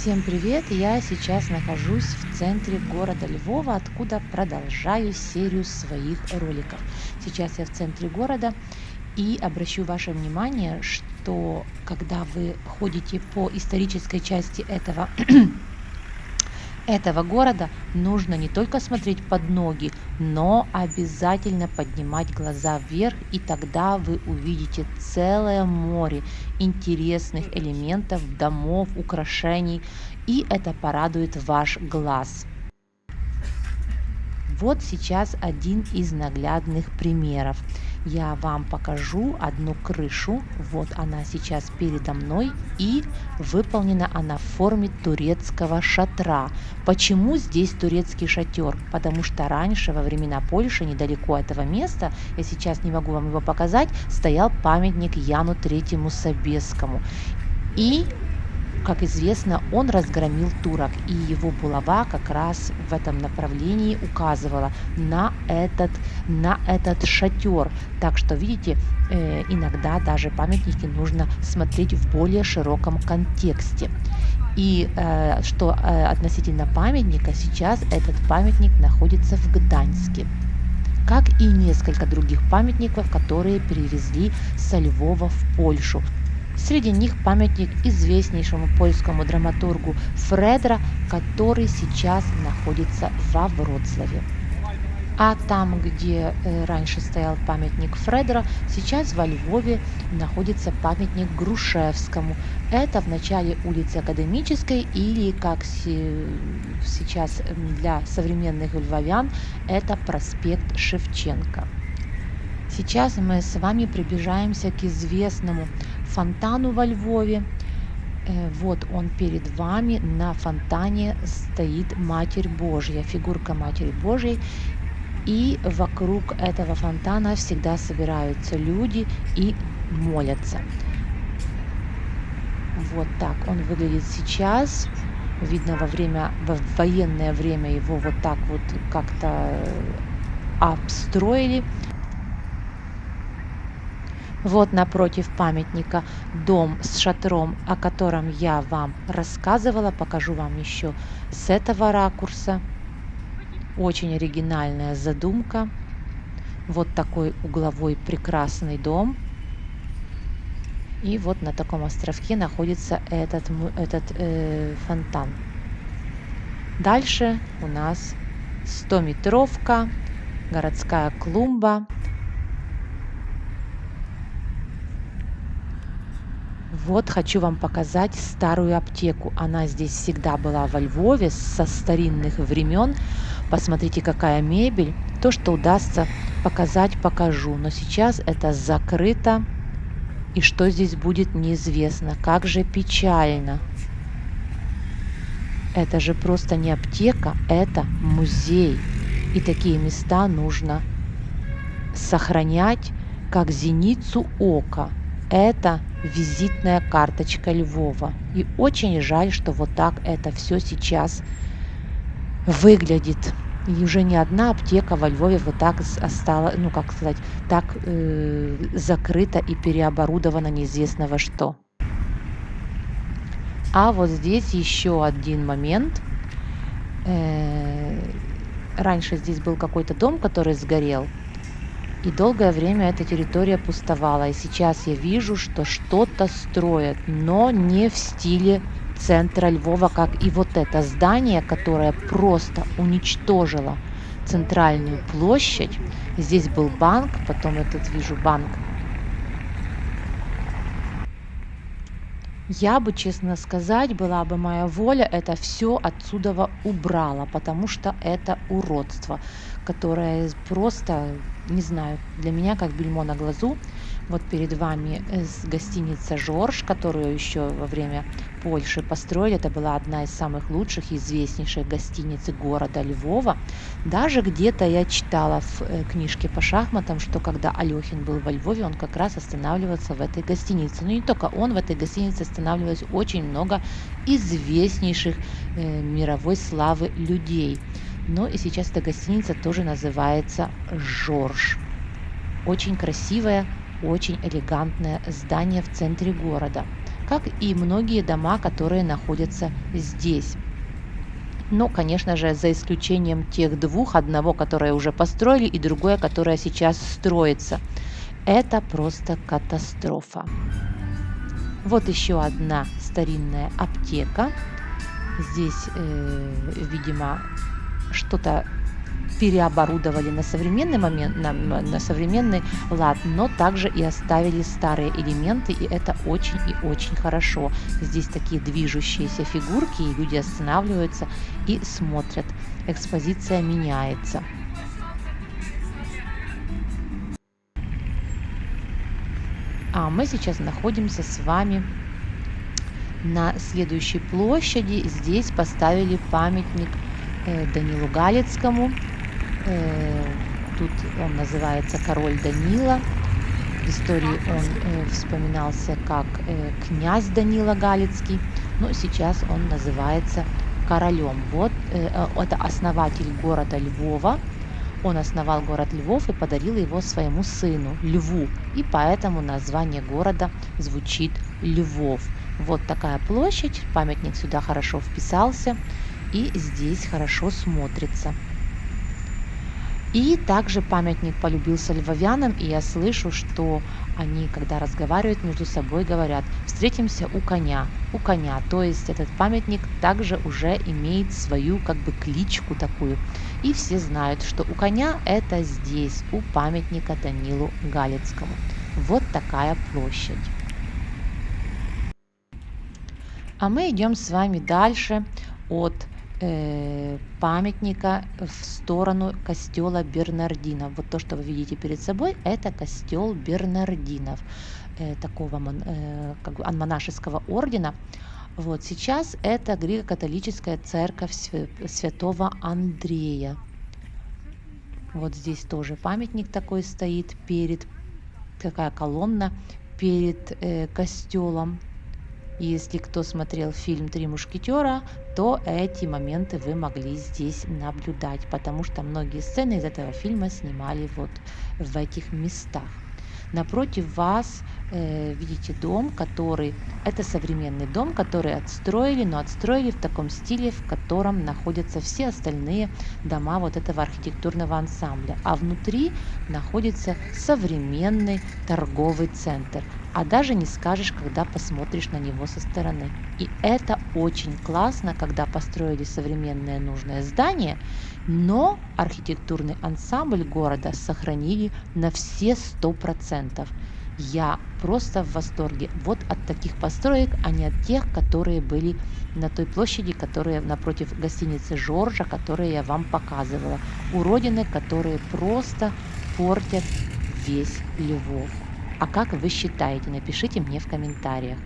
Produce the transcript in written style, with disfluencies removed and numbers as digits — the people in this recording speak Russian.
Всем привет! Я сейчас нахожусь в центре города Львова, откуда продолжаю серию своих роликов. Сейчас я в центре города и обращу ваше внимание, что когда вы ходите по исторической части этого города, нужно не только смотреть под ноги, но обязательно поднимать глаза вверх, и тогда вы увидите целое море интересных элементов, домов, украшений, и это порадует ваш глаз. Вот сейчас один из наглядных примеров. Я вам покажу одну крышу. Вот она сейчас передо мной, и выполнена она в форме турецкого шатра. Почему здесь турецкий шатер? Потому что раньше, во времена Польши, недалеко от этого места, я сейчас не могу вам его показать, стоял памятник Яну Третьему Собесскому. И как известно, он разгромил турок, и его булава как раз в этом направлении указывала на этот шатер. Так что, видите, иногда даже памятники нужно смотреть в более широком контексте. И что относительно памятника, сейчас этот памятник находится в Гданьске, как и несколько других памятников, которые перевезли со Львова в Польшу. Среди них памятник известнейшему польскому драматургу Фредра, который сейчас находится во Вроцлаве. А там, где раньше стоял памятник Фредера, сейчас во Львове находится памятник Грушевскому. Это в начале улицы Академической, или, как сейчас для современных львовян, это проспект Шевченко. Сейчас мы с вами приближаемся к известному фонтану во Львове. Вот он перед вами. На фонтане стоит Матерь Божья, фигурка Матери Божьей. И вокруг этого фонтана всегда собираются люди и молятся. Вот так он выглядит сейчас. Видно, в военное время его вот так вот как-то обстроили. Вот напротив памятника дом с шатром, о котором я вам рассказывала. Покажу вам еще с этого ракурса. Очень оригинальная задумка. Вот такой угловой прекрасный дом. И вот на таком островке находится этот фонтан. Дальше у нас 100-метровка, городская клумба. Вот хочу вам показать старую аптеку. Она здесь всегда была во Львове со старинных времен. Посмотрите, какая мебель. То, что удастся показать, покажу. Но сейчас это закрыто. И что здесь будет, неизвестно. Как же печально. Это же просто не аптека, это музей. И такие места нужно сохранять как зеницу ока. Это визитная карточка Львова. И очень жаль, что вот так это все сейчас выглядит. И уже ни одна аптека во Львове вот так осталась, так закрыта и переоборудована неизвестно во что. А вот здесь еще один момент. Раньше здесь был какой-то дом, который сгорел. И долгое время эта территория пустовала. И сейчас я вижу, что что-то строят, но не в стиле центра Львова, как и вот это здание, которое просто уничтожило центральную площадь. Здесь был банк, потом вижу банк. Я бы, честно сказать, была бы моя воля, это все отсюда убрала, потому что это уродство, которое просто, не знаю, для меня как бельмо на глазу. Вот перед вами гостиница «Жорж», которую еще во время Польши построили. Это была одна из самых лучших и известнейших гостиниц города Львова. Даже где-то я читала в книжке по шахматам, что когда Алехин был во Львове, он как раз останавливался в этой гостинице. Но не только он, в этой гостинице останавливалось очень много известнейших мировой славы людей. Но и сейчас эта гостиница тоже называется «Жорж». Очень красивая, очень элегантное здание в центре города. как и многие дома, которые находятся здесь. Но, конечно же, за исключением тех двух, одного, которое уже построили, и другое, которое сейчас строится. Это просто катастрофа. Вот еще одна старинная аптека. Здесь, видимо, что-то переоборудовали на современный момент, на современный лад, но также и оставили старые элементы, и это очень и очень хорошо. Здесь такие движущиеся фигурки, и люди останавливаются и смотрят. Экспозиция меняется. А мы сейчас находимся с вами на следующей площади. Здесь поставили памятник Данилу Галицкому. Тут он называется «Король Данила». В истории он вспоминался как князь Данила Галицкий, но сейчас он называется королем. Вот это основатель города Львова. Он основал город Львов и подарил его своему сыну Льву, и поэтому название города звучит Львов. Вот такая площадь, памятник сюда хорошо вписался и здесь хорошо смотрится. И также памятник полюбился львовянам, и я слышу, что они, когда разговаривают между собой, говорят: встретимся у коня, у коня. То есть этот памятник также уже имеет свою как бы кличку такую. И все знают, что у коня это здесь, у памятника Данилу Галицкому. Вот такая площадь. А мы идем с вами дальше от памятника в сторону костела Бернардинов. Вот то, что вы видите перед собой, это костел Бернардинов, такого как бы монашеского ордена. Вот сейчас это греко-католическая церковь святого Андрея. Вот здесь тоже памятник такой стоит перед, такая колонна перед костелом. Если кто смотрел фильм «Три мушкетера», то эти моменты вы могли здесь наблюдать, потому что многие сцены из этого фильма снимали вот в этих местах. Напротив вас видите дом, это современный дом, который отстроили, но отстроили в таком стиле, в котором находятся все остальные дома вот этого архитектурного ансамбля. А внутри находится современный торговый центр. А даже не скажешь, когда посмотришь на него со стороны. И это очень классно, когда построили современное нужное здание, но архитектурный ансамбль города сохранили на все 100%. Я просто в восторге вот от таких построек, а не от тех, которые были на той площади, которые напротив гостиницы Жоржа, которые я вам показывала. Уродины, которые просто портят весь Львов. А как вы считаете? Напишите мне в комментариях.